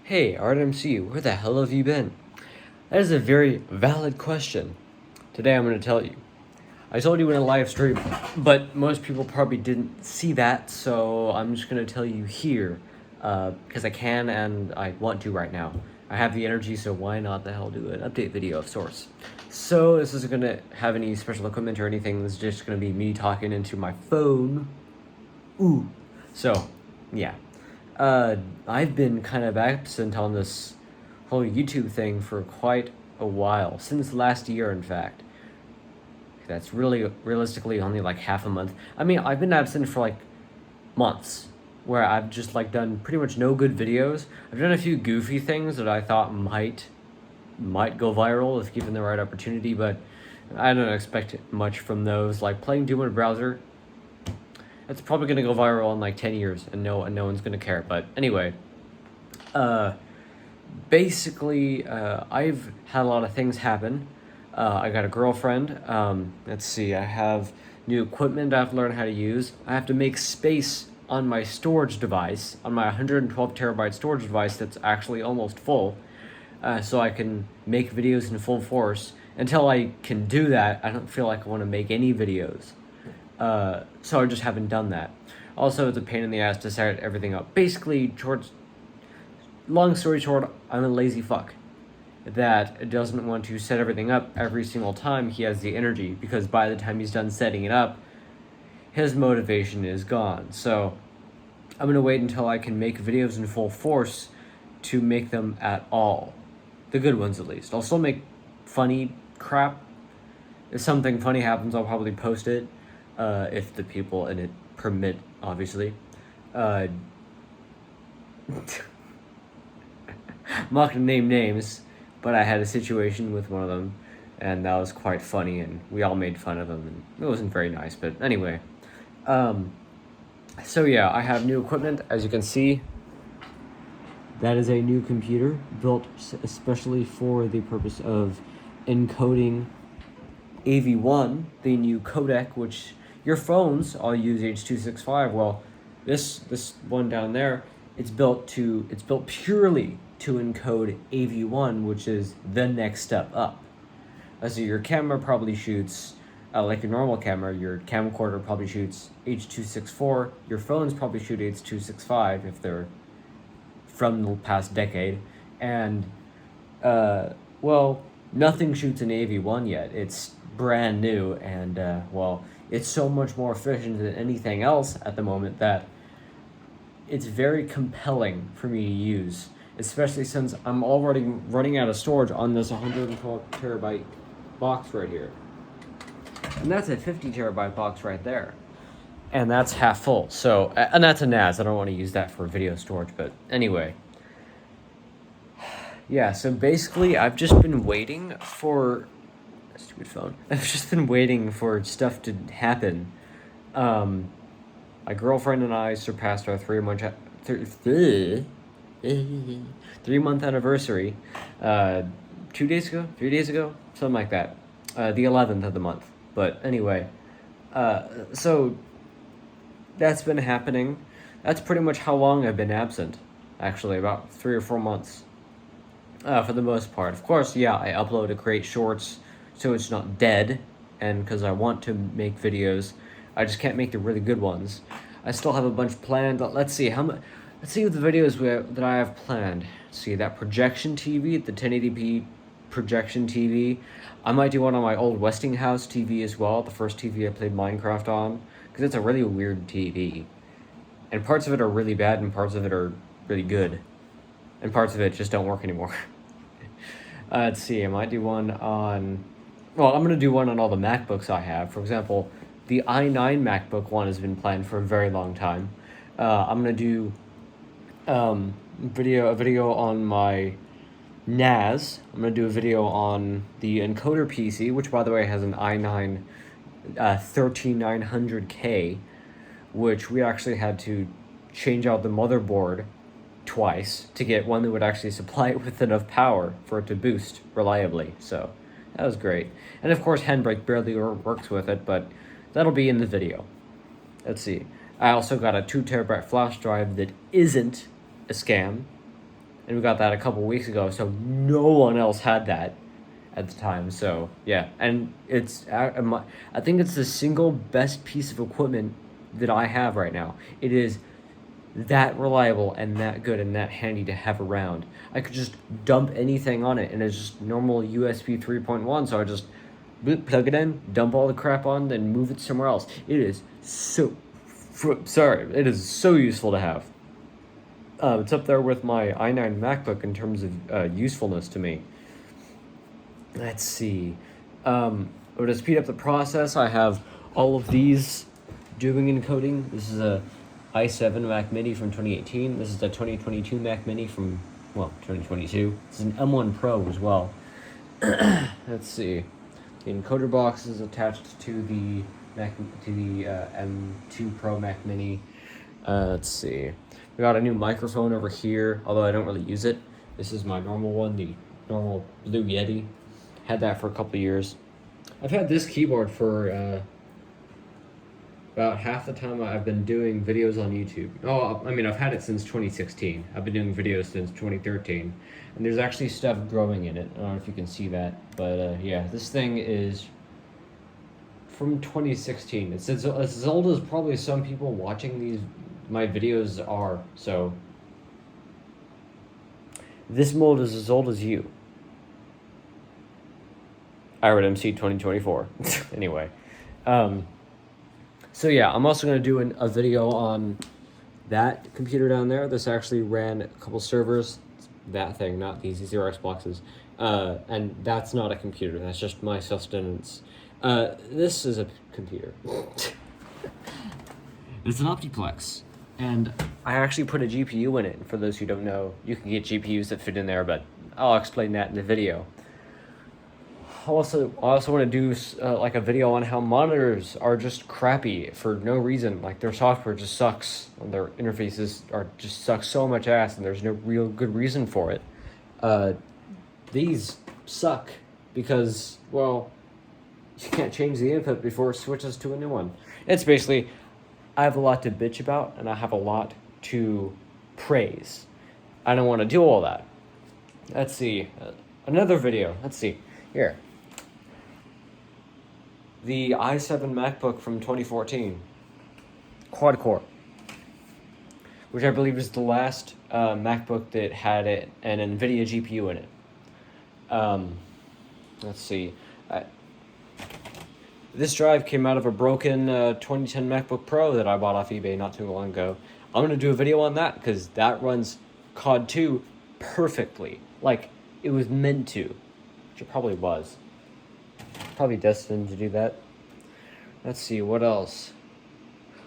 Hey, ArtMC, where the hell have you been? That is a very valid question. Today I'm going to tell you. I told you in a live stream, but most people probably didn't see that, so I'm just going to tell you here, because I can and I want to right now. I have the energy, so why not the hell do an update video of sorts. So this isn't going to have any special equipment or anything, this is just going to be me talking into my phone. Ooh. So, yeah. I've been kind of absent on this whole YouTube thing for quite a while, since last year, in fact. That's really, realistically, only like half a month. I mean, I've been absent for like months, where I've just like done pretty much no good videos. I've done a few goofy things that I thought might go viral if given the right opportunity, but I don't expect much from those. Like playing Doom in a browser, it's probably gonna go viral in like 10 years, and no one's gonna care. But anyway, basically, I've had a lot of things happen. I got a girlfriend. Let's see, I have new equipment I have to learn how to use. I have to make space on my storage device, on my 112 terabyte storage device that's actually almost full, so I can make videos in full force. Until I can do that, I don't feel like I want to make any videos. So I just haven't done that. Also, it's a pain in the ass to set everything up. Basically, long story short, I'm a lazy fuck that doesn't want to set everything up every single time he has the energy, because by the time he's done setting it up, his motivation is gone. So I'm gonna wait until I can make videos in full force to make them at all. The good ones, at least. I'll still make funny crap. If something funny happens, I'll probably post it, if the people in it permit, obviously. I'm not gonna name names, but I had a situation with one of them, and that was quite funny, and we all made fun of him, and it wasn't very nice, but anyway. So yeah, I have new equipment, as you can see. That is a new computer, built especially for the purpose of encoding AV1, the new codec, which your phones all use H.265. Well, this one down there, it's built purely to encode AV1, which is the next step up. So your camera probably shoots, like your normal camera, your camcorder probably shoots H.264. Your phones probably shoot H.265 if they're from the past decade. And, well, nothing shoots in AV1 yet. It's brand new, and, well, it's so much more efficient than anything else at the moment that it's very compelling for me to use, especially since I'm already running out of storage on this 112 terabyte box right here. And that's a 50 terabyte box right there. And that's half full. So, and that's a NAS. I don't want to use that for video storage, but anyway. Yeah, so basically I've just been waiting for stupid phone. I've just been waiting for stuff to happen. My girlfriend and I surpassed our 3-month anniversary 3 days ago, something like that. The 11th of the month. But anyway, so that's been happening. That's pretty much how long I've been absent, actually, about 3 or 4 months, for the most part. Of course, yeah, I upload to create shorts, so it's not dead, and because I want to make videos, I just can't make the really good ones. I still have a bunch planned. Let's see let's see the videos that I have planned. Let's see, that projection TV, the 1080p projection TV. I might do one on my old Westinghouse TV as well, the first TV I played Minecraft on, because it's a really weird TV. And parts of it are really bad, and parts of it are really good. And parts of it just don't work anymore. Let's see, I might do one on... Well, I'm going to do one on all the MacBooks I have. For example, the i9 MacBook one has been planned for a very long time. I'm going to do a video on my NAS. I'm going to do a video on the encoder PC, which, by the way, has an i9 13900K, which we actually had to change out the motherboard twice to get one that would actually supply it with enough power for it to boost reliably. So that was great. And of course, Handbrake barely works with it, but that'll be in the video. Let's see. I also got a 2 terabyte flash drive that isn't a scam. and we got that a couple weeks ago, so no one else had that at the time. So yeah, and I think it's the single best piece of equipment that I have right now. It is that reliable and that good and that handy to have around. I could just dump anything on it, and it's just normal USB 3.1. So I just plug it in, dump all the crap on, then move it somewhere else. It is so it is so useful to have. It's up there with my i9 MacBook in terms of usefulness to me. Let's see. To speed up the process, I have all of these doing encoding. This is a i7 Mac Mini from 2018. This is a 2022 Mac Mini from, 2022. This is an M1 Pro as well. Let's see. The encoder box is attached to the M2 Pro Mac Mini. Let's see. We got a new microphone over here, although I don't really use it. This is my normal one, the normal Blue Yeti. Had that for a couple years. I've had this keyboard for about half the time I've been doing videos on YouTube. I've had it since 2016. I've been doing videos since 2013. And there's actually stuff growing in it. I don't know if you can see that. But yeah, this thing is from 2016. It's as old as probably some people watching my videos are. So this mold is as old as you. IRODMC 2024. Anyway. So yeah, I'm also going to do a video on that computer down there. This actually ran a couple servers. That thing, not these Xerox boxes. And that's not a computer. That's just my sustenance. This is a computer. It's an Optiplex. And I actually put a GPU in it. For those who don't know, you can get GPUs that fit in there, but I'll explain that in the video. I also want to do like a video on how monitors are just crappy for no reason. Like their software just sucks, and their interfaces just suck so much ass, and there's no real good reason for it. These suck because, well, you can't change the input before it switches to a new one. It's basically, I have a lot to bitch about, and I have a lot to praise. I don't want to do all that. Let's see, another video. Let's see here. The i7 MacBook from 2014, quad core, which I believe is the last MacBook that had an NVIDIA GPU in it. Let's see. This drive came out of a broken 2010 MacBook Pro that I bought off eBay not too long ago. I'm going to do a video on that because that runs COD 2 perfectly. Like, it was meant to, which it probably was. Probably destined to do that. Let's see, what else?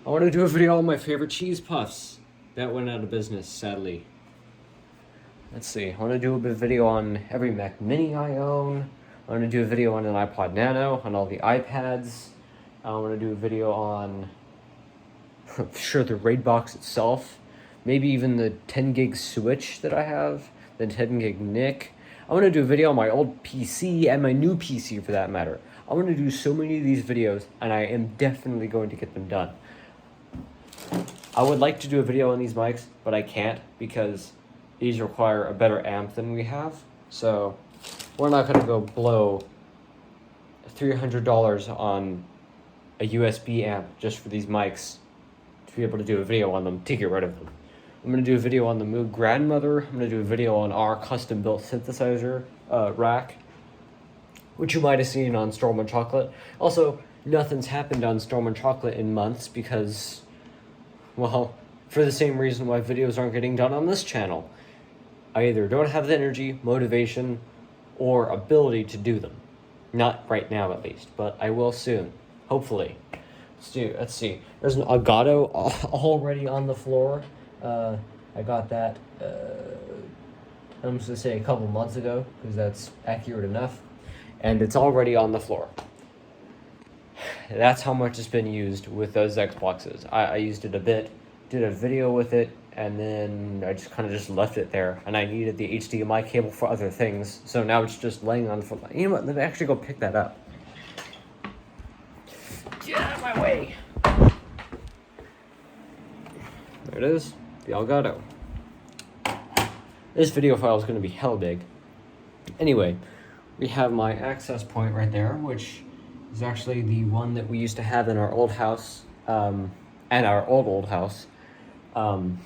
I want to do a video on my favorite cheese puffs. That went out of business, sadly. Let's see, I want to do a video on every Mac Mini I own. I want to do a video on an iPod Nano, on all the iPads. I want to do a video on, sure, the RAID box itself. Maybe even the 10 gig Switch that I have, the 10 gig NIC. I want to do a video on my old PC and my new PC for that matter. I want to do so many of these videos, and I am definitely going to get them done. I would like to do a video on these mics, but I can't because these require a better amp than we have. So we're not going to go blow $300 on a USB amp just for these mics to be able to do a video on them, to get rid of them. I'm going to do a video on the Moog Grandmother. I'm going to do a video on our custom-built synthesizer rack, which you might have seen on Storm and Chocolate. Also, nothing's happened on Storm and Chocolate in months because, well, for the same reason why videos aren't getting done on this channel. I either don't have the energy, motivation, or ability to do them. Not right now, at least, but I will soon. Hopefully. Let's see. There's an Elgato already on the floor. I got that, I'm just going to say a couple months ago, because that's accurate enough. And it's already on the floor. That's how much it's been used with those Xboxes. I used it a bit, did a video with it, and then I just kind of just left it there. And I needed the HDMI cable for other things, so now it's just laying on the floor. You know what, let me actually go pick that up. Get out of my way! There it is. The Elgato. This video file is going to be hell big. Anyway, we have my access point right there, which is actually the one that we used to have in our old house, and our old house. So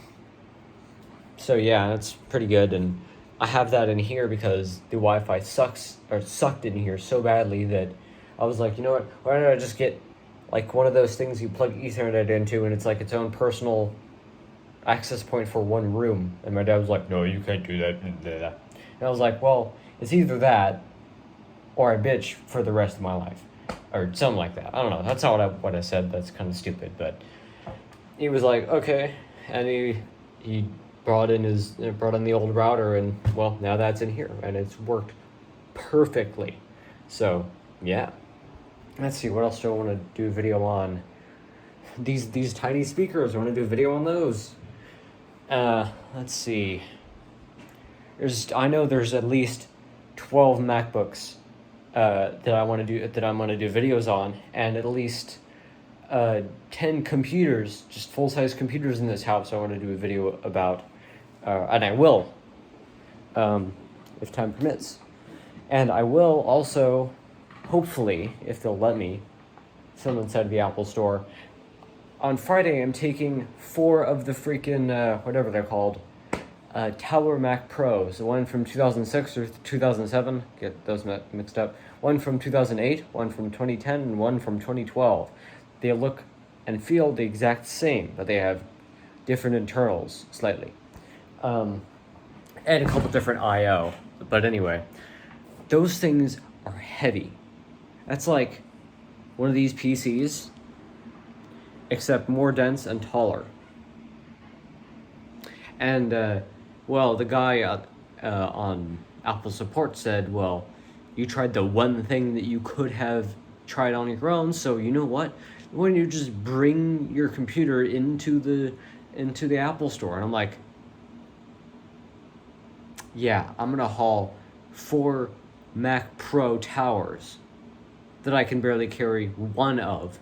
yeah, that's pretty good, and I have that in here because the Wi-Fi sucked in here so badly that I was like, you know what, why don't I just get like one of those things you plug Ethernet into and it's like its own personal access point for one room. And my dad was like, no, you can't do that. And I was like, well, it's either that or I bitch for the rest of my life, or something like that. I don't know, that's not what I said. That's kind of stupid, but he was like, okay, and he brought in the old router, and well, now that's in here and it's worked perfectly. So yeah, let's see, what else do I want to do a video on? These tiny speakers, I want to do a video on those. Let's see, I know there's at least 12 MacBooks that I'm going to do videos on, and at least 10 computers, just full-size computers in this house I want to do a video about, and I will, if time permits. And I will also, hopefully, if they'll let me, film inside the Apple Store. On Friday, I'm taking 4 of the freaking, whatever they're called, Tower Mac Pros, one from 2006 or 2007, get those mixed up, one from 2008, one from 2010, and one from 2012. They look and feel the exact same, but they have different internals slightly. And a couple different I/O. But anyway, those things are heavy. That's like one of these PCs, except more dense and taller. And, well, the guy on Apple support said, well, you tried the one thing that you could have tried on your own, so you know what? Why don't you just bring your computer into the Apple Store? And I'm like, yeah, I'm gonna haul 4 Mac Pro towers that I can barely carry one of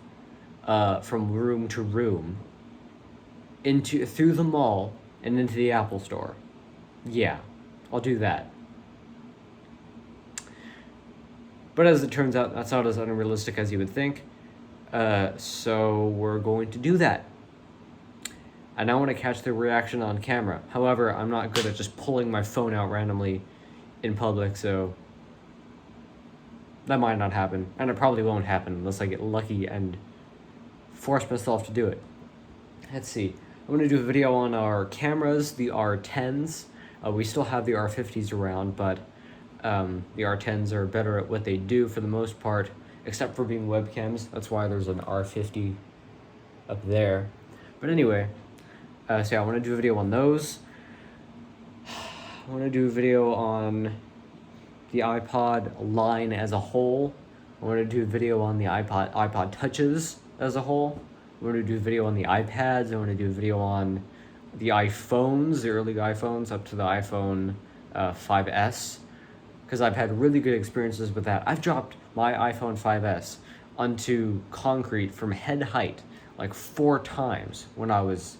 from room to room through the mall and into the Apple Store. Yeah, I'll do that. But as it turns out, that's not as unrealistic as you would think. So we're going to do that. And I want to catch the reaction on camera. However, I'm not good at just pulling my phone out randomly in public, so that might not happen. And it probably won't happen unless I get lucky and force myself to do it. Let's see. I'm going to do a video on our cameras, the R10s. We still have the R50s around, but the R10s are better at what they do for the most part, except for being webcams. That's why there's an R50 up there. But anyway, so yeah, I want to do a video on those. I want to do a video on the iPod line as a whole. I want to do a video on the iPod Touches as a whole. I want to do a video on the iPads. I want to do a video on the iPhones, the early iPhones up to the iPhone 5S, because I've had really good experiences with that. I've dropped my iPhone 5S onto concrete from head height like 4 times when I was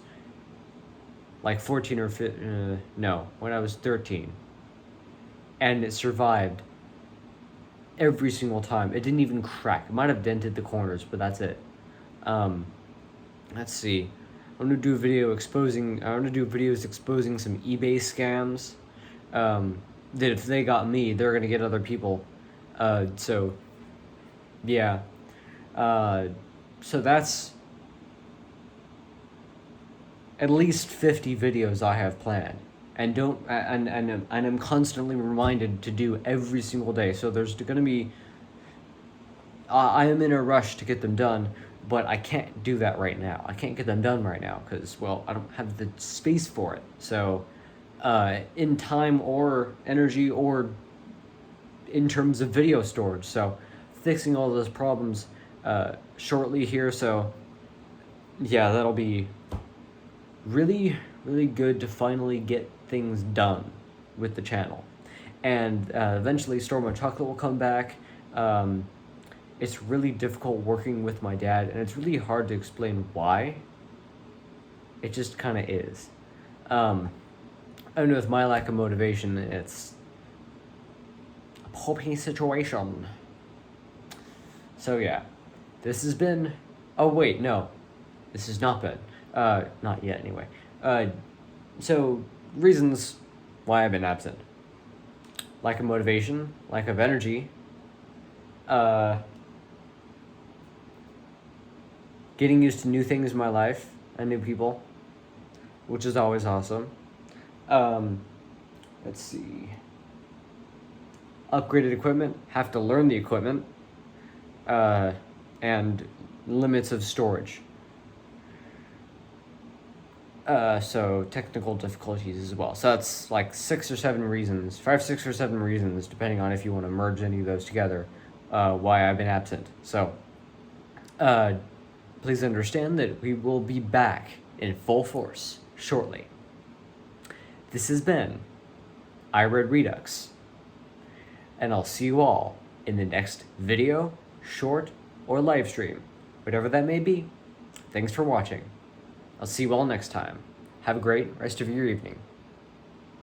like 14 or when I was 13. And it survived every single time. It didn't even crack. It might have dented the corners, but that's it. Let's see. I want to do videos exposing some eBay scams. That if they got me, they're gonna get other people. So yeah. So that's at least 50 videos I have planned, and I'm constantly reminded to do every single day. So there's gonna be. I am in a rush to get them done, but I can't do that right now. I can't get them done right now because, well, I don't have the space for it. So, in time or energy or in terms of video storage. So, fixing all those problems shortly here. So, yeah, that'll be really, really good to finally get things done with the channel. And eventually Store My Chocolate will come back. It's really difficult working with my dad, and it's really hard to explain why. It just kind of is. But And with my lack of motivation, it's a pulpy situation. So yeah, this has been. Oh wait, no, this has not been. Not yet anyway. So reasons why I've been absent: lack of motivation, lack of energy. Getting used to new things in my life and new people, which is always awesome. Let's see. Upgraded equipment, have to learn the equipment, and limits of storage. So technical difficulties as well. So that's like 6 or 7 reasons, 5, 6 or 7 reasons, depending on if you want to merge any of those together, why I've been absent. So, please understand that we will be back in full force shortly. This has been I Read Redux, and I'll see you all in the next video, short, or live stream, whatever that may be. Thanks for watching. I'll see you all next time. Have a great rest of your evening.